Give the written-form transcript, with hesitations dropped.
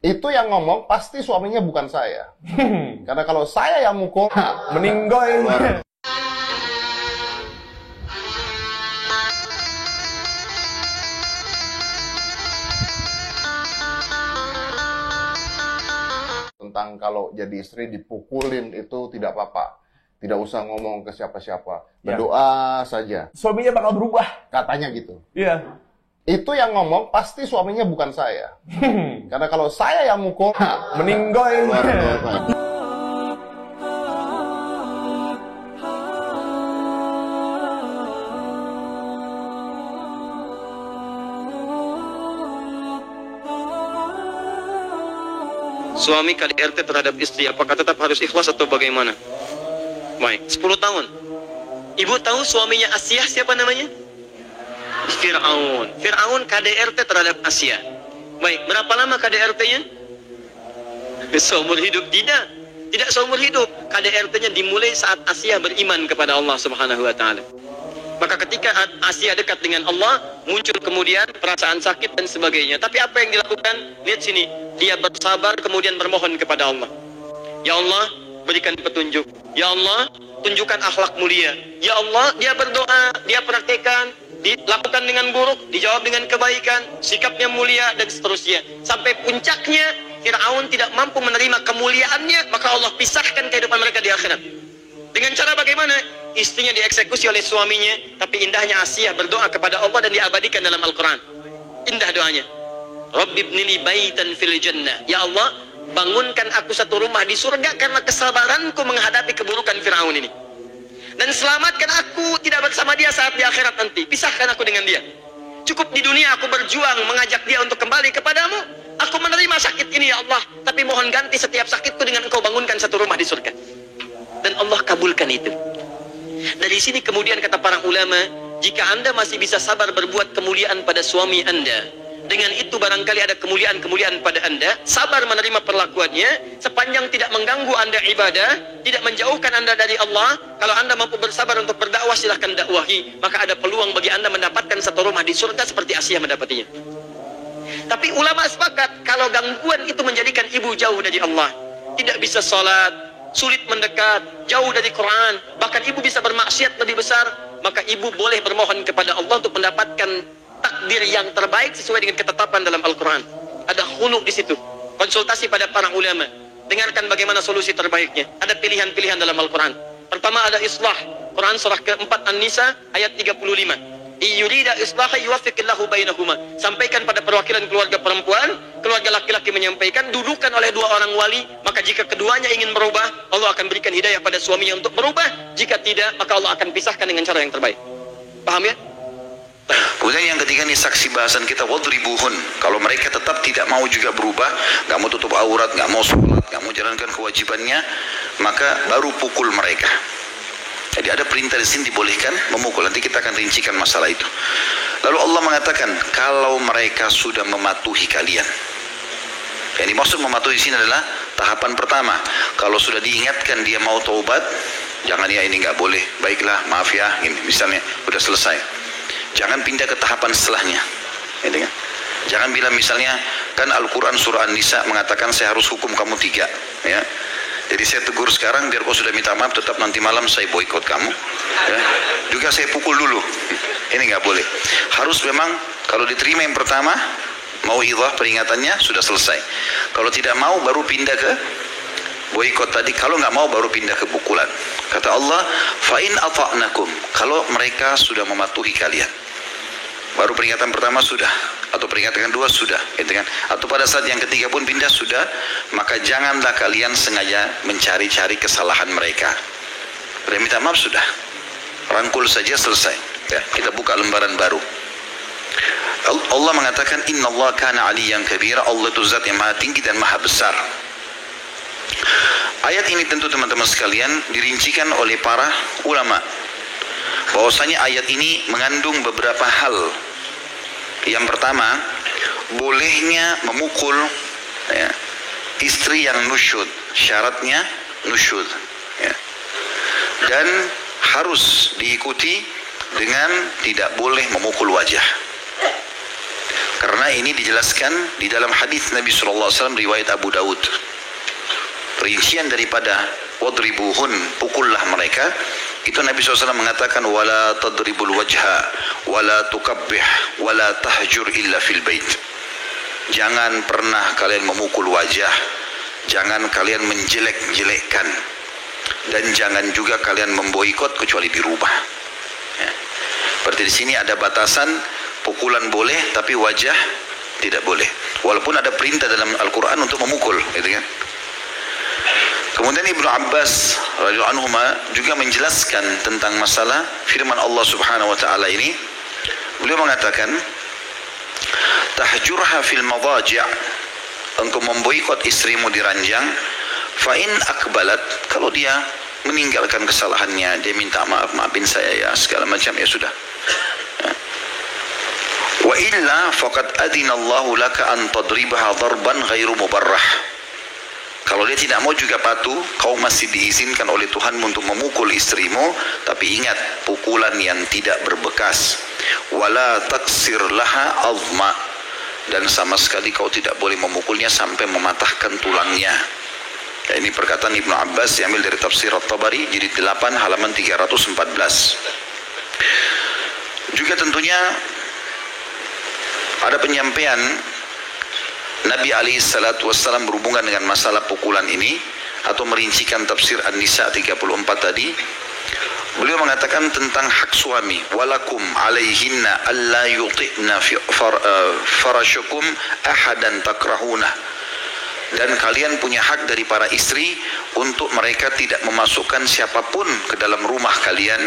Itu yang ngomong pasti suaminya bukan saya. Karena kalau saya yang mukul, meninggoy. tentang kalau jadi istri dipukulin itu tidak apa-apa. Tidak usah ngomong ke siapa-siapa. Berdoa saja. Suaminya bakal berubah. Katanya gitu. Iya. Itu yang ngomong pasti suaminya bukan saya. Karena kalau saya yang mukul, meninggoy. Suami KDRT terhadap istri, apakah tetap harus ikhlas atau bagaimana? Baik, 10 tahun. Ibu tahu suaminya Asia siapa namanya? Fir'aun. Fir'aun KDRT terhadap Asia. Baik, berapa lama KDRT-nya? Seumur hidup. Tidak seumur hidup. KDRT-nya dimulai saat Asia beriman kepada Allah Subhanahu wa taala. Maka ketika Asia dekat dengan Allah, muncul kemudian perasaan sakit dan sebagainya. Tapi apa yang dilakukan? Lihat sini, dia bersabar kemudian bermohon kepada Allah. Ya Allah, berikan petunjuk. Ya Allah, tunjukkan akhlak mulia. Ya Allah, dia berdoa, dia praktekkan, dilakukan dengan buruk, dijawab dengan kebaikan, sikapnya mulia dan seterusnya. Sampai puncaknya Fir'aun tidak mampu menerima kemuliaannya, maka Allah pisahkan kehidupan mereka di akhirat. Dengan cara bagaimana? Istrinya dieksekusi oleh suaminya, tapi indahnya Asia berdoa kepada Allah dan diabadikan dalam Al-Quran. Indah doanya. Rabbi ibnili baitan fil jannah. Ya Allah, bangunkan aku satu rumah di surga karena kesabaranku menghadapi keburukan Fir'aun ini. Dan selamatkan aku tidak bersama dia saat di akhirat nanti. Pisahkan aku dengan dia. Cukup di dunia aku berjuang mengajak dia untuk kembali kepadamu. Aku menerima sakit ini ya Allah, tapi mohon ganti setiap sakitku dengan engkau bangunkan satu rumah di surga. Dan Allah kabulkan itu. Dari sini kemudian kata para ulama, jika anda masih bisa sabar berbuat kemuliaan pada suami anda, dengan itu barangkali ada kemuliaan-kemuliaan pada anda, sabar menerima perlakuannya, sepanjang tidak mengganggu anda ibadah, tidak menjauhkan anda dari Allah. Kalau anda mampu bersabar untuk berdakwah, silahkan dakwahi, maka ada peluang bagi anda mendapatkan satu rumah di surga seperti Asia mendapatinya. Tapi ulama sepakat, kalau gangguan itu menjadikan ibu jauh dari Allah, tidak bisa sholat, sulit mendekat, jauh dari Quran, bahkan ibu bisa bermaksiat lebih besar, maka ibu boleh bermohon kepada Allah untuk mendapatkan takdir yang terbaik sesuai dengan ketetapan dalam Al-Quran. Ada khulu di situ. Konsultasi pada para ulama. Dengarkan bagaimana solusi terbaiknya. Ada pilihan-pilihan dalam Al-Quran. Pertama ada islah. Quran surah keempat An-Nisa ayat 35. Yurida islaha yuwaffiqillahu bainahuma. Sampaikan pada perwakilan keluarga perempuan, keluarga laki-laki menyampaikan, dudukan oleh dua orang wali, maka jika keduanya ingin berubah, Allah akan berikan hidayah pada suaminya untuk berubah. Jika tidak, maka Allah akan pisahkan dengan cara yang terbaik. Paham ya? Kemudian yang ketiga nih saksi bahasan kita, wadribuhun. Kalau mereka tetap tidak mau juga berubah, nggak mau tutup aurat, nggak mau sholat, nggak mau jalankan kewajibannya, maka baru pukul mereka. Jadi ada perintah di sini dibolehkan memukul. Nanti kita akan rincikan masalah itu. Lalu Allah mengatakan, kalau mereka sudah mematuhi kalian. Yang dimaksud mematuhi di sini adalah tahapan pertama. Kalau sudah diingatkan dia mau taubat, jangan ya ini nggak boleh. Baiklah, maaf ya, ini misalnya udah selesai. Jangan pindah ke tahapan setelahnya. Jangan bilang misalnya, kan Al-Quran surah An-Nisa mengatakan saya harus hukum kamu 3. Ya. Jadi saya tegur sekarang, biar kau sudah minta maaf, tetap nanti malam saya boikot kamu. Ya. Juga saya pukul dulu. Ini nggak boleh. Harus memang, kalau diterima yang pertama, mau idhah peringatannya, sudah selesai. Kalau tidak mau, baru pindah ke boikot tadi. Kalau nggak mau, baru pindah ke pukulan. Kata Allah, fa'in ata'nakum. Kalau mereka sudah mematuhi kalian. Baru peringatan pertama sudah, atau peringatan kedua sudah, gitu kan? Atau pada saat yang ketiga pun pindah sudah, maka janganlah kalian sengaja mencari-cari kesalahan mereka. Sudah minta maaf sudah, rangkul saja selesai. Ya, kita buka lembaran baru. Allah mengatakan, Inna Allah kana aliyan kabira. Allah itu zat yang maha tinggi dan maha besar. Ayat ini tentu teman-teman sekalian dirincikan oleh para ulama. Bahwasanya ayat ini mengandung beberapa hal. Yang pertama, bolehnya memukul ya, istri yang nusyud. Syaratnya nusyud. Ya. Dan harus diikuti dengan tidak boleh memukul wajah. Karena ini dijelaskan di dalam hadis Nabi SAW riwayat Abu Daud. Perincian daripada wadribuhun, pukullah mereka, itu Nabi SAW mengatakan wala tadribul wajha wala tukabbih wala tahjur illa fil bait. Jangan pernah kalian memukul wajah, jangan kalian menjelek-jelekkan, dan jangan juga kalian memboikot kecuali di rumah. Ya. Berarti di sini ada batasan, pukulan boleh tapi wajah tidak boleh. Walaupun ada perintah dalam Al-Quran untuk memukul, gitu kan. Kemudian Ibnu Abbas radhiyallahu anhu juga menjelaskan tentang masalah firman Allah Subhanahu wa taala ini. Beliau mengatakan, tahjurha fil madaji', engkau memboikot istrimu di ranjang, fa in akbalat, kalau dia meninggalkan kesalahannya, dia minta maaf, maafin saya ya, segala macam, ya sudah. Wa illa faqad adina Allahu laka an tadribaha darban ghairu mubarrah. Kalau dia tidak mau juga patuh, kau masih diizinkan oleh Tuhanmu untuk memukul istrimu, tapi ingat, pukulan yang tidak berbekas. Wala taksir laha azma, dan sama sekali kau tidak boleh memukulnya sampai mematahkan tulangnya. Ya, ini perkataan Ibnu Abbas diambil dari tafsir At-Tabari jilid 8 halaman 314. Juga tentunya ada penyampaian Nabi SAW berhubungan dengan masalah pukulan ini, atau merincikan tafsir An-Nisa 34 tadi. Beliau mengatakan tentang hak suami, walakum alaihinna alla yuti'na farashukum ahadan takrahuna, dan kalian punya hak dari para istri untuk mereka tidak memasukkan siapapun ke dalam rumah kalian